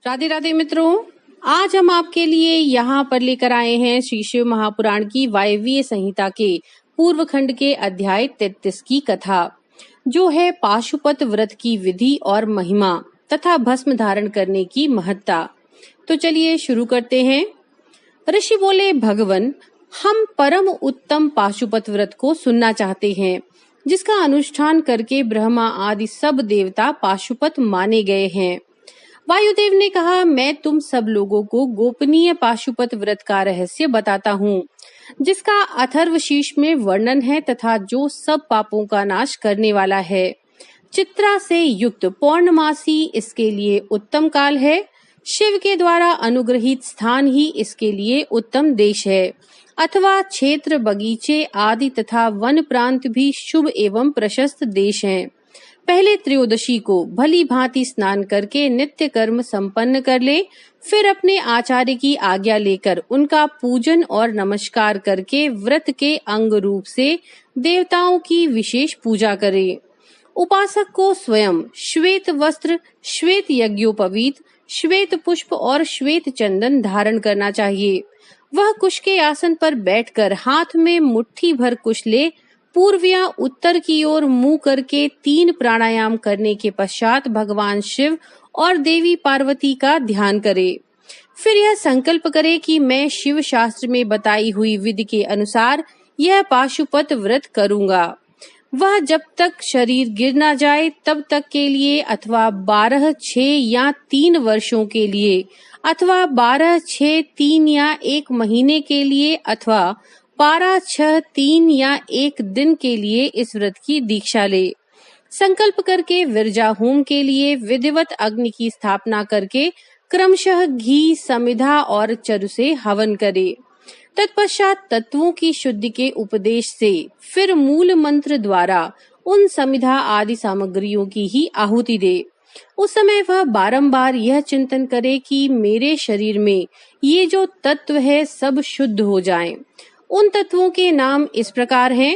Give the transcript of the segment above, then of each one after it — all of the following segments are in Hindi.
राधे राधे मित्रों, आज हम आपके लिए यहाँ पर लेकर आए हैं श्री शिव महापुराण की वायवीय संहिता के पूर्व खंड के अध्याय 33 की कथा, जो है पाशुपत व्रत की विधि और महिमा तथा भस्म धारण करने की महत्ता। तो चलिए शुरू करते हैं। ऋषि बोले, भगवन, हम परम उत्तम पाशुपत व्रत को सुनना चाहते हैं, जिसका अनुष्ठान करके ब्रह्मा आदि सब देवता पाशुपत माने गए हैं। वायुदेव ने कहा, मैं तुम सब लोगों को गोपनीय पाशुपत व्रत का रहस्य बताता हूँ, जिसका अथर्वशीर्ष में वर्णन है तथा जो सब पापों का नाश करने वाला है। चित्रा से युक्त पौर्णमासी इसके लिए उत्तम काल है। शिव के द्वारा अनुग्रहित स्थान ही इसके लिए उत्तम देश है, अथवा क्षेत्र, बगीचे आदि तथा वन प्रांत भी शुभ एवं प्रशस्त देश हैं। पहले त्रयोदशी को भली भांति स्नान करके नित्य कर्म संपन्न कर ले, फिर अपने आचार्य की आज्ञा लेकर उनका पूजन और नमस्कार करके व्रत के अंग रूप से देवताओं की विशेष पूजा करे। उपासक को स्वयं श्वेत वस्त्र, श्वेत यज्ञोपवीत, श्वेत पुष्प और श्वेत चंदन धारण करना चाहिए। वह कुश के आसन पर बैठकर हाथ में मुट्ठी भर कुश ले पूर्व या उत्तर की ओर मुंह करके 3 प्राणायाम करने के पश्चात भगवान शिव और देवी पार्वती का ध्यान करे। फिर यह संकल्प करे कि मैं शिव शास्त्र में बताई हुई विधि के अनुसार यह पाशुपत व्रत करूंगा। वह जब तक शरीर गिर न जाए तब तक के लिए, अथवा 12, 6 या 3 वर्षों के लिए, अथवा 12, 6, 3 या 1 महीने के लिए, अथवा 12, 6, 3 या 1 दिन के लिए इस व्रत की दीक्षा ले। संकल्प करके विरजा होम के लिए विधिवत अग्नि की स्थापना करके क्रमशः घी, समिधा और चरु से हवन करे। तत्पश्चात तत्वों की शुद्धि के उपदेश से फिर मूल मंत्र द्वारा उन समिधा आदि सामग्रियों की ही आहुति दे। उस समय वह बारंबार यह चिंतन करे कि मेरे शरीर में ये जो तत्व है सब शुद्ध हो जाएं। उन तत्वों के नाम इस प्रकार हैं: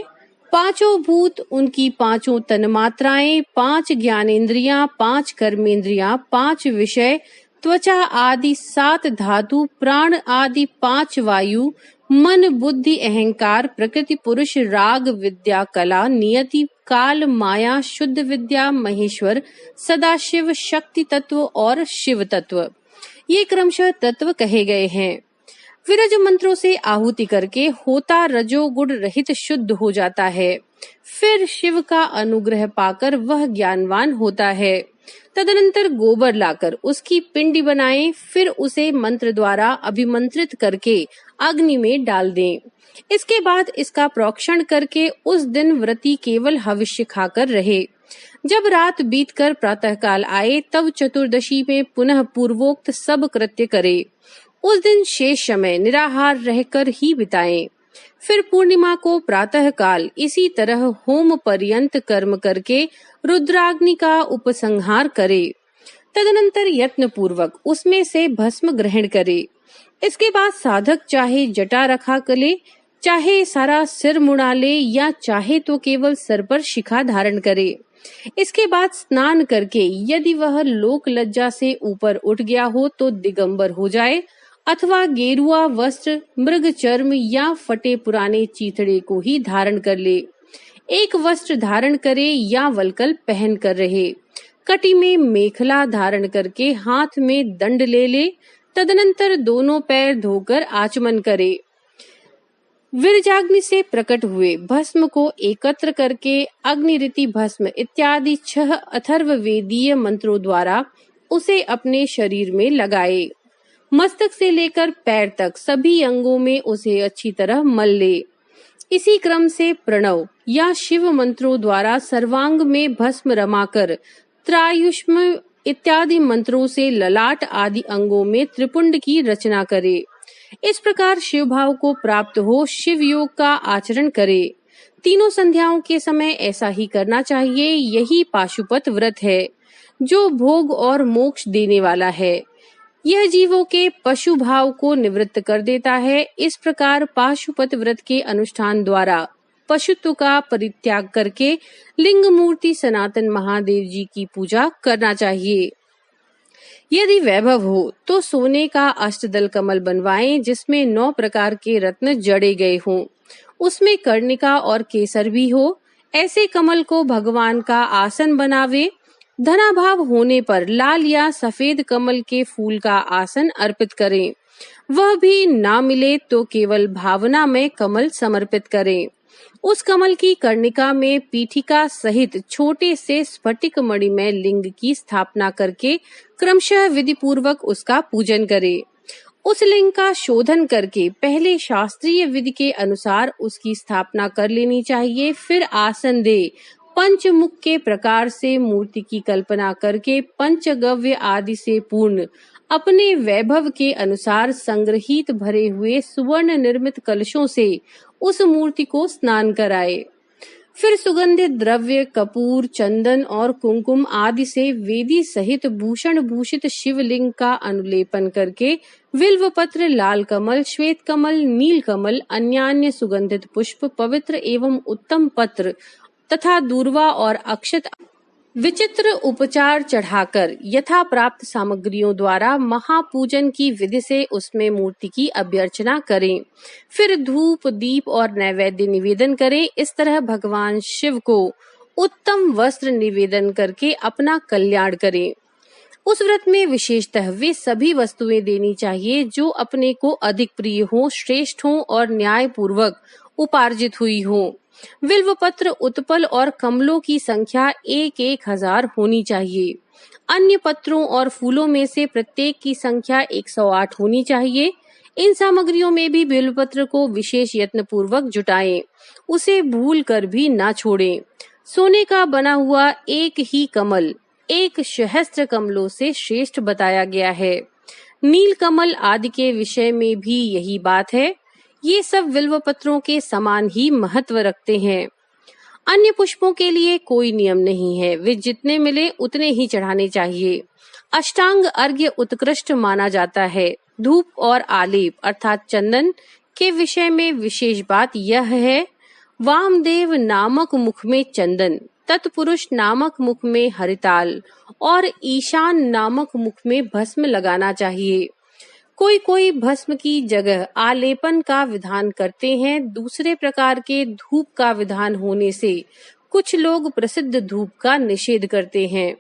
5 भूत, उनकी 5 तन्मात्राएं, 5 ज्ञानेंद्रियां, 5 कर्मेंद्रियां, 5 विषय, त्वचा आदि 7 धातु, प्राण आदि 5 वायु, मन, बुद्धि, अहंकार, प्रकृति, पुरुष, राग, विद्या, कला, नियति, काल, माया, शुद्ध विद्या, महेश्वर, सदाशिव, शक्ति तत्व और शिव तत्व। ये क्रमशः तत्व कहे गए हैं। विरज मंत्रों से आहुति करके होता रजोगुण रहित शुद्ध हो जाता है। फिर शिव का अनुग्रह पाकर वह ज्ञानवान होता है। तदनंतर गोबर लाकर उसकी पिंडी बनाएं, फिर उसे मंत्र द्वारा अभिमंत्रित करके अग्नि में डाल दें। इसके बाद इसका प्रोक्षण करके उस दिन व्रती केवल हविष्य खाकर रहे। जब रात बीतकर प्रातःकाल आए तब चतुर्दशी में पुनः पूर्वोक्त सब कृत्य करे। उस दिन शेष समय निराहार रहकर ही बिताएं। फिर पूर्णिमा को प्रातः काल इसी तरह होम पर्यंत कर्म करके रुद्राग्नि का उपसंहार करे। तदनंतर यत्न पूर्वक उसमें से भस्म ग्रहण करे। इसके बाद साधक चाहे जटा रखा करे, चाहे सारा सिर मुड़ा ले या चाहे तो केवल सर पर शिखा धारण करे। इसके बाद स्नान करके यदि वह लोक लज्जा से ऊपर उठ गया हो तो दिगंबर हो जाए, अथवा गेरुआ वस्त्र, मृग चर्म या फटे पुराने चीथड़े को ही धारण कर ले। एक वस्त्र धारण करे या वलकल पहन कर रहे। कटी में मेखला धारण करके हाथ में दंड ले ले। तदनंतर दोनों पैर धोकर आचमन करे। विरजाग्नि से प्रकट हुए भस्म को एकत्र करके अग्निरीति भस्म इत्यादि 6 अथर्ववेदीय मंत्रों द्वारा उसे अपने शरीर में लगाए। मस्तक से लेकर पैर तक सभी अंगों में उसे अच्छी तरह मल ले। इसी क्रम से प्रणव या शिव मंत्रों द्वारा सर्वांग में भस्म रमाकर त्रायुष्म इत्यादि मंत्रों से ललाट आदि अंगों में त्रिपुंड की रचना करे। इस प्रकार शिव भाव को प्राप्त हो शिव योग का आचरण करे। तीनों संध्याओं के समय ऐसा ही करना चाहिए। यही पाशुपत व्रत है, जो भोग और मोक्ष देने वाला है। यह जीवों के पशु भाव को निवृत्त कर देता है। इस प्रकार पाशुपत व्रत के अनुष्ठान द्वारा पशुत्व का परित्याग करके लिंग मूर्ति सनातन महादेव जी की पूजा करना चाहिए। यदि वैभव हो तो सोने का अष्टदल कमल बनवाएं जिसमें 9 प्रकार के रत्न जड़े गए हों, उसमें कर्णिका और केसर भी हो। ऐसे कमल को भगवान का आसन बनावे। धनाभाव होने पर लाल या सफेद कमल के फूल का आसन अर्पित करें। वह भी ना मिले तो केवल भावना में कमल समर्पित करें। उस कमल की कर्णिका में पीठिका सहित छोटे से स्फटिक मणि में लिंग की स्थापना करके क्रमशः विधि पूर्वक उसका पूजन करें। उस लिंग का शोधन करके पहले शास्त्रीय विधि के अनुसार उसकी स्थापना कर लेनी चाहिए। फिर आसन दे पंचमुख के प्रकार से मूर्ति की कल्पना करके पंचगव्य आदि से पूर्ण अपने वैभव के अनुसार संग्रहित भरे हुए सुवर्ण निर्मित कलशों से उस मूर्ति को स्नान कराए। फिर सुगंधित द्रव्य कपूर, चंदन और कुमकुम आदि से वेदी सहित भूषण भूषित शिवलिंग का अनुलेपन करके बिल्व पत्र, लाल कमल, श्वेत कमल, नील कमल, अन्यान्य सुगंधित पुष्प, पवित्र एवं उत्तम पत्र तथा दूर्वा और अक्षत विचित्र उपचार चढ़ाकर यथा प्राप्त सामग्रियों द्वारा महापूजन की विधि से उसमें मूर्ति की अभ्यर्चना करें। फिर धूप, दीप और नैवेद्य निवेदन करें। इस तरह भगवान शिव को उत्तम वस्त्र निवेदन करके अपना कल्याण करें। उस व्रत में विशेषतः वे सभी वस्तुएं देनी चाहिए जो अपने को अधिक प्रिय हो, श्रेष्ठ हो और न्याय पूर्वक उपार्जित हुई हो। बिल्व पत्र, उत्पल और कमलों की संख्या 1,000 होनी चाहिए। अन्य पत्रों और फूलों में से प्रत्येक की संख्या 108 होनी चाहिए। इन सामग्रियों में भी बिल्व पत्र को विशेष यत्न पूर्वक जुटाएं, उसे भूल कर भी ना छोड़ें। सोने का बना हुआ एक ही कमल 1 सहस्त्र कमलों से श्रेष्ठ बताया गया है। नील कमल आदि के विषय में भी यही बात है। ये सब बिल्व पत्रों के समान ही महत्व रखते हैं। अन्य पुष्पों के लिए कोई नियम नहीं है, वे जितने मिले उतने ही चढ़ाने चाहिए। अष्टांग अर्घ्य उत्कृष्ट माना जाता है। धूप और आलेप अर्थात चंदन के विषय में विशेष बात यह है, वामदेव नामक मुख में चंदन, तत्पुरुष नामक मुख में हरिताल और ईशान नामक मुख में भस्म लगाना चाहिए। कोई भस्म की जगह आलेपन का विधान करते हैं। दूसरे प्रकार के धूप का विधान होने से कुछ लोग प्रसिद्ध धूप का निषेध करते हैं।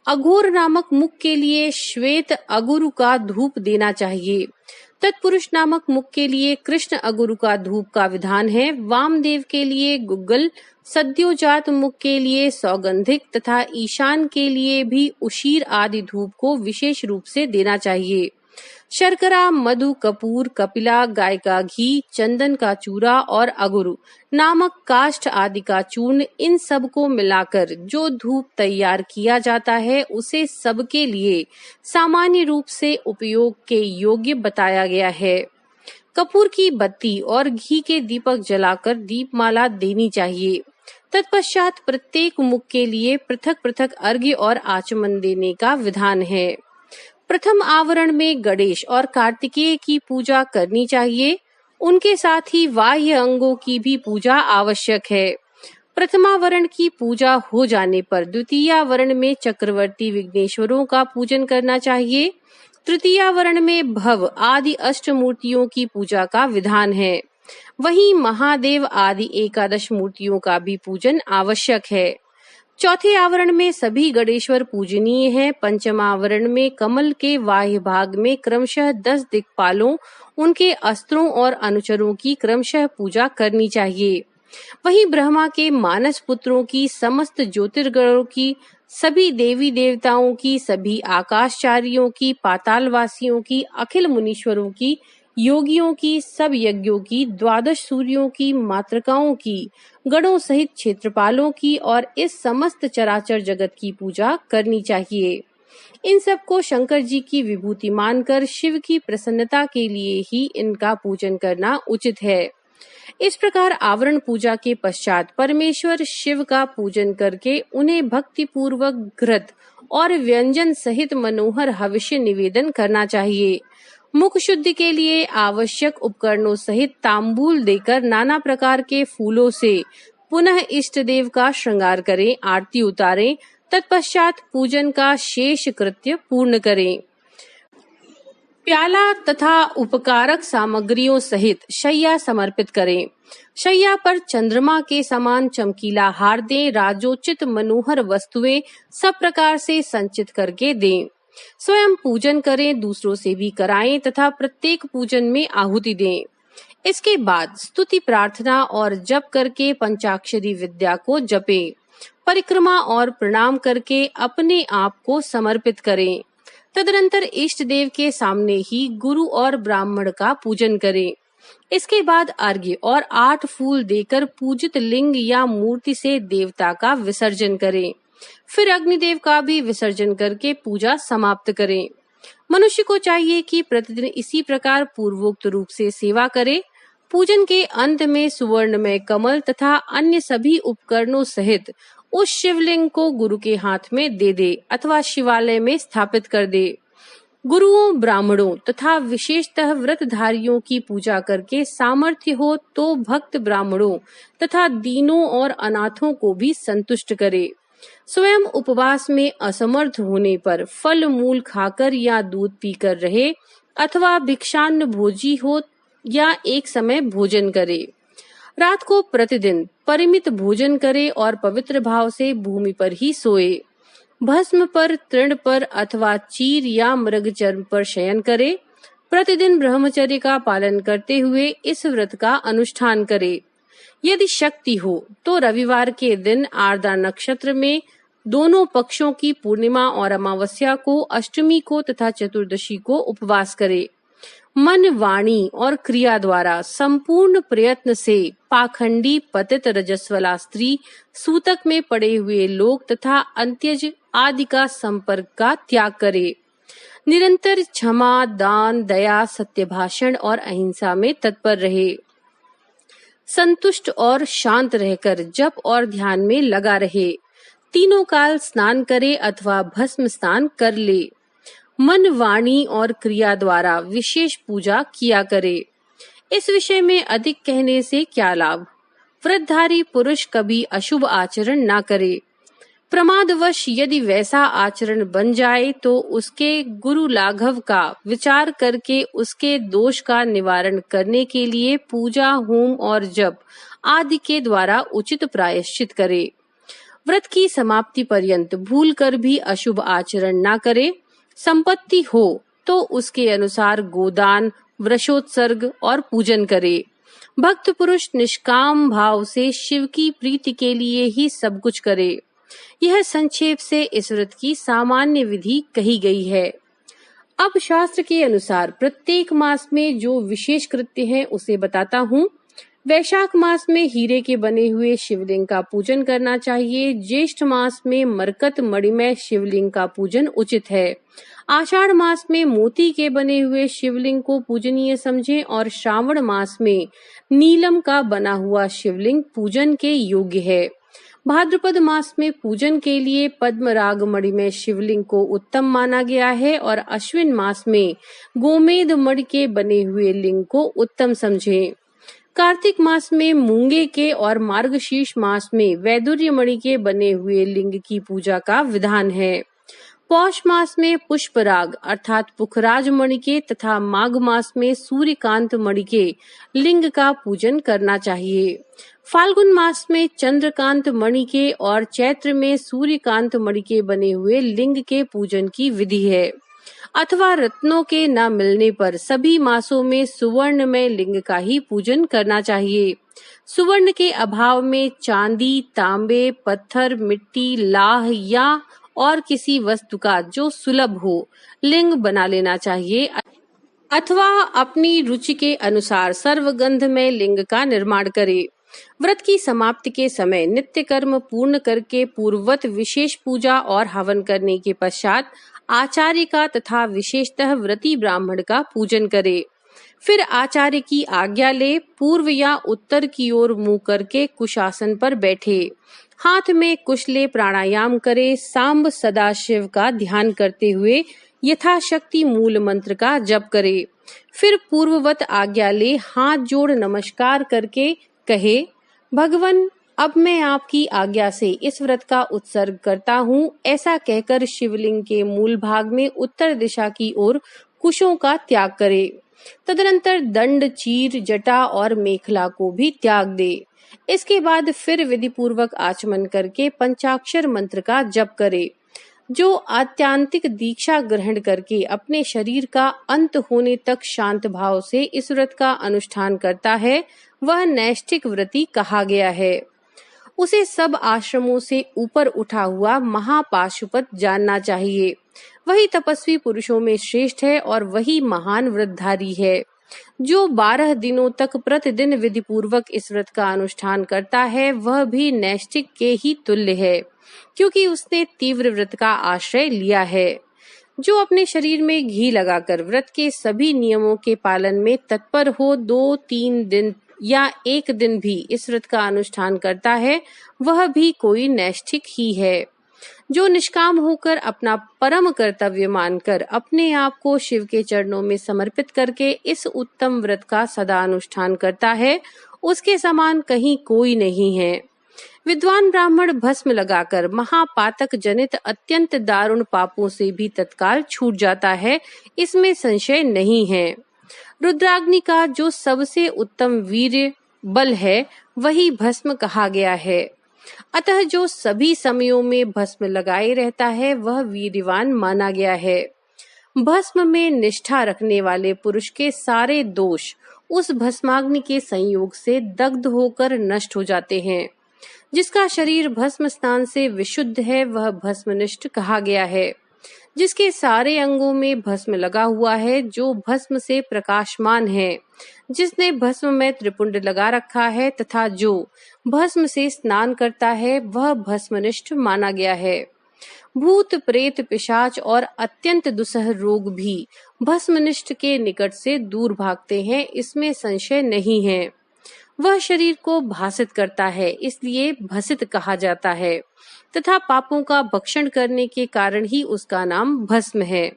अघोर नामक मुख के लिए श्वेत अगुरु का धूप देना चाहिए। तत्पुरुष नामक मुख के लिए कृष्ण अगुरु का धूप का विधान है। वामदेव के लिए गुग्गल, सद्योजात मुख के लिए सौगंधिक तथा ईशान के लिए भी उशीर आदि धूप को विशेष रूप से देना चाहिए। शर्करा, मधु, कपूर, कपिला, गाय का घी, चंदन का चूरा और अगुरु नामक काष्ठ आदि का चूर्ण, इन सब को मिलाकर जो धूप तैयार किया जाता है उसे सबके लिए सामान्य रूप से उपयोग के योग्य बताया गया है। कपूर की बत्ती और घी के दीपक जलाकर दीपमाला देनी चाहिए। तत्पश्चात प्रत्येक मुख के लिए पृथक पृथक अर्घ्य और आचमन देने का विधान है। प्रथम आवरण में गणेश और कार्तिकेय की पूजा करनी चाहिए। उनके साथ ही बाह्य अंगों की भी पूजा आवश्यक है। प्रथमावरण की पूजा हो जाने पर द्वितीयावरण में चक्रवर्ती विघ्नेश्वरों का पूजन करना चाहिए। तृतीयावरण में भव आदि अष्टमूर्तियों की पूजा का विधान है। वहीं महादेव आदि 11 मूर्तियों का भी पूजन आवश्यक है। चौथे आवरण में सभी गणेश्वर पूजनीय हैं। पंचमावरण में कमल के बाह्य भाग में क्रमशः 10 दिक्पालों, उनके अस्त्रों और अनुचरों की क्रमशः पूजा करनी चाहिए। वहीं ब्रह्मा के मानस पुत्रों की, समस्त ज्योतिर्गणों की, सभी देवी देवताओं की, सभी आकाशचारियों की, पातालवासियों की, अखिल मुनीश्वरों की, योगियों की, सब यज्ञों की, 12 सूर्यों की, मातृकाओं की, गणों सहित क्षेत्रपालों की और इस समस्त चराचर जगत की पूजा करनी चाहिए। इन सबको शंकर जी की विभूति मानकर शिव की प्रसन्नता के लिए ही इनका पूजन करना उचित है। इस प्रकार आवरण पूजा के पश्चात परमेश्वर शिव का पूजन करके उन्हें भक्ति पूर्वक घृत और व्यंजन सहित मनोहर हविष्य निवेदन करना चाहिए। मुख शुद्धि के लिए आवश्यक उपकरणों सहित तांबूल देकर नाना प्रकार के फूलों से पुनः इष्ट देव का श्रृंगार करें, आरती उतारें, तत्पश्चात पूजन का शेष कृत्य पूर्ण करें। प्याला तथा उपकारक सामग्रियों सहित शैया समर्पित करें। शैया पर चंद्रमा के समान चमकीला हार दें। राजोचित मनोहर वस्तुएं सब प्रकार से संचित करके दें। स्वयं पूजन करें, दूसरों से भी कराएं तथा प्रत्येक पूजन में आहुति दें। इसके बाद स्तुति, प्रार्थना और जप करके पंचाक्षरी विद्या को जपें। परिक्रमा और प्रणाम करके अपने आप को समर्पित करें। तदनंतर इष्ट देव के सामने ही गुरु और ब्राह्मण का पूजन करें। इसके बाद अर्घ्य और 8 फूल देकर पूजित लिंग या मूर्ति से देवता का विसर्जन करें। फिर अग्निदेव का भी विसर्जन करके पूजा समाप्त करें। मनुष्य को चाहिए कि प्रतिदिन इसी प्रकार पूर्वोक्त रूप से सेवा करे। पूजन के अंत में सुवर्णमय कमल तथा अन्य सभी उपकरणों सहित उस शिवलिंग को गुरु के हाथ में दे दे अथवा शिवालय में स्थापित कर दे। गुरुओं, ब्राह्मणों तथा विशेषतः व्रतधारियों की पूजा करके सामर्थ्य हो तो भक्त ब्राह्मणों तथा दीनों और अनाथों को भी संतुष्ट करे। स्वयं उपवास में असमर्थ होने पर फल मूल खाकर या दूध पीकर रहे अथवा भिक्षान्न भोजी हो या एक समय भोजन करे। रात को प्रतिदिन परिमित भोजन करे और पवित्र भाव से भूमि पर ही सोए। भस्म पर, तृण पर अथवा चीर या मृग चर्म पर शयन करे। प्रतिदिन ब्रह्मचर्य का पालन करते हुए इस व्रत का अनुष्ठान करे। यदि शक्ति हो तो रविवार के दिन आर्द्रा नक्षत्र में दोनों पक्षों की पूर्णिमा और अमावस्या को, अष्टमी को तथा चतुर्दशी को उपवास करे। मन, वाणी और क्रिया द्वारा संपूर्ण प्रयत्न से पाखंडी, पतित, रजस्वला स्त्री, सूतक में पड़े हुए लोग तथा अंत्यज आदि का संपर्क का त्याग करे। निरंतर क्षमा, दान, दया, सत्य भाषण और अहिंसा में तत्पर रहे। संतुष्ट और शांत रहकर जप और ध्यान में लगा रहे। तीनों काल स्नान करे अथवा भस्म स्नान कर ले। मन, वाणी और क्रिया द्वारा विशेष पूजा किया करे। इस विषय में अधिक कहने से क्या लाभ। व्रतधारी पुरुष कभी अशुभ आचरण ना करे। प्रमादवश यदि वैसा आचरण बन जाए तो उसके गुरु लाघव का विचार करके उसके दोष का निवारण करने के लिए पूजा, होम और जप आदि के द्वारा उचित प्रायश्चित करे। व्रत की समाप्ति पर्यंत भूल कर भी अशुभ आचरण ना करे। संपत्ति हो तो उसके अनुसार गोदान, वृषोत्सर्ग और पूजन करे। भक्त पुरुष निष्काम भाव से शिव की प्रीति के लिए ही सब कुछ करे। यह संक्षेप से इस व्रत की सामान्य विधि कही गई है। अब शास्त्र के अनुसार प्रत्येक मास में जो विशेष कृत्य है उसे बताता हूँ। वैशाख मास में हीरे के बने हुए शिवलिंग का पूजन करना चाहिए। ज्येष्ठ मास में मरकत मणिमय शिवलिंग का पूजन उचित है। आषाढ़ मास में मोती के बने हुए शिवलिंग को पूजनीय समझें और श्रावण मास में नीलम का बना हुआ शिवलिंग पूजन के योग्य है। भाद्रपद मास में पूजन के लिए पद्मराग मणि में शिवलिंग को उत्तम माना गया है और अश्विन मास में गोमेद मणि के बने हुए लिंग को उत्तम समझें। कार्तिक मास में मूंगे के और मार्गशीर्ष मास में वैदुर्य मणि के बने हुए लिंग की पूजा का विधान है। पौष मास में पुष्पराग अर्थात पुखराज मणि के तथा माघ मास में सूर्यकांत मणि के लिंग का पूजन करना चाहिए। फाल्गुन मास में चंद्रकांत मणि के और चैत्र में सूर्यकांत मणि के बने हुए लिंग के पूजन की विधि है। अथवा रत्नों के न मिलने पर सभी मासों में सुवर्ण में लिंग का ही पूजन करना चाहिए। सुवर्ण के अभाव में चांदी, तांबे, पत्थर, मिट्टी, लाह या और किसी वस्तु का जो सुलभ हो लिंग बना लेना चाहिए अथवा अपनी रुचि के अनुसार सर्वगंध में लिंग का निर्माण करे। व्रत की समाप्ति के समय नित्य कर्म पूर्ण करके पूर्ववत विशेष पूजा और हवन करने के पश्चात आचार्य का तथा विशेषतः व्रती ब्राह्मण का पूजन करे। फिर आचार्य की आज्ञा ले पूर्व या उत्तर की ओर मुंह करके कुशासन पर बैठे। हाथ में कुश ले प्राणायाम करे। सांब सदाशिव का ध्यान करते हुए यथाशक्ति मूल मंत्र का जप करे। फिर पूर्ववत आज्ञा ले हाथ जोड़ नमस्कार करके कहे, भगवन अब मैं आपकी आज्ञा से इस व्रत का उत्सर्ग करता हूँ। ऐसा कहकर शिवलिंग के मूल भाग में उत्तर दिशा की ओर कुशों का त्याग करे। तदनंतर दंड, चीर, जटा और मेखला को भी त्याग दे। इसके बाद फिर विधि पूर्वक आचमन करके पंचाक्षर मंत्र का जप करे। जो आत्यांतिक दीक्षा ग्रहण करके अपने शरीर का अंत होने तक शांत भाव से इस व्रत का अनुष्ठान करता है, वह नैष्ठिक व्रती कहा गया है। उसे सब आश्रमों से ऊपर उठा हुआ महापाशुपत जानना चाहिए। वही तपस्वी पुरुषों में श्रेष्ठ है और वही महान व्रतधारी है। जो 12 दिनों तक प्रतिदिन विधि पूर्वक इस व्रत का अनुष्ठान करता है, वह भी नैष्ठिक के ही तुल्य है, क्योंकि उसने तीव्र व्रत का आश्रय लिया है। जो अपने शरीर में घी लगाकर व्रत के सभी नियमों के पालन में तत्पर हो 2-3 दिन या 1 दिन भी इस व्रत का अनुष्ठान करता है, वह भी कोई नैष्ठिक ही है। जो निष्काम होकर अपना परम कर्तव्य मानकर अपने आप को शिव के चरणों में समर्पित करके इस उत्तम व्रत का सदा अनुष्ठान करता है, उसके समान कहीं कोई नहीं है। विद्वान ब्राह्मण भस्म लगाकर महापातक जनित अत्यंत दारुण पापों से भी तत्काल छूट जाता है, इसमें संशय नहीं है। रुद्राग्नि का जो सबसे उत्तम वीर्य बल है, वही भस्म कहा गया है। अतः जो सभी समयों में भस्म लगाए रहता है, वह वीर्यवान माना गया है। भस्म में निष्ठा रखने वाले पुरुष के सारे दोष उस भस्माग्नि के संयोग से दग्ध होकर नष्ट हो जाते हैं। जिसका शरीर भस्म स्नान से विशुद्ध है, वह भस्मनिष्ठ कहा गया है। जिसके सारे अंगों में भस्म लगा हुआ है, जो भस्म से प्रकाशमान है, जिसने भस्म में त्रिपुंड लगा रखा है तथा जो भस्म से स्नान करता है, वह भस्मनिष्ठ माना गया है। भूत, प्रेत, पिशाच और अत्यंत दुस्सह रोग भी भस्मनिष्ठ के निकट से दूर भागते हैं, इसमें संशय नहीं है। वह शरीर को भासित करता है, इसलिए भसित कहा जाता है तथा पापों का भक्षण करने के कारण ही उसका नाम भस्म है।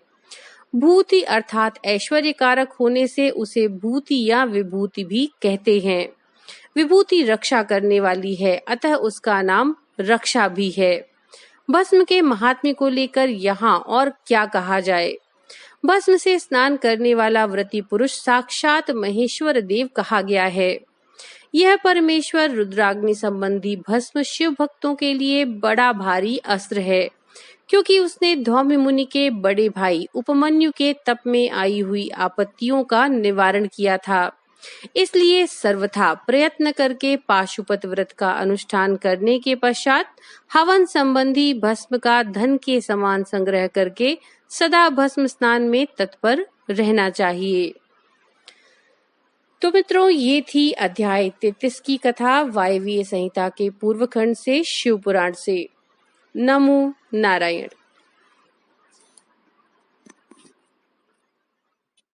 भूति अर्थात ऐश्वर्य कारक होने से उसे भूति या विभूति भी कहते हैं। विभूति रक्षा करने वाली है, अतः उसका नाम रक्षा भी है। भस्म के महात्म्य को लेकर यहाँ और क्या कहा जाए। भस्म से स्नान करने वाला व्रती पुरुष साक्षात महेश्वर देव कहा गया है। यह परमेश्वर रुद्राग्नि संबंधी भस्म शिव भक्तों के लिए बड़ा भारी अस्त्र है, क्योंकि उसने धौम्य मुनि के बड़े भाई उपमन्यु के तप में आई हुई आपत्तियों का निवारण किया था। इसलिए सर्वथा प्रयत्न करके पाशुपत व्रत का अनुष्ठान करने के पश्चात हवन संबंधी भस्म का धन के समान संग्रह करके सदा भस्म स्नान में तत्पर रहना चाहिए। तो मित्रों, ये थी अध्याय 33 की कथा वायवीय संहिता के पूर्व खंड से, शिव पुराण से। नमो नारायण।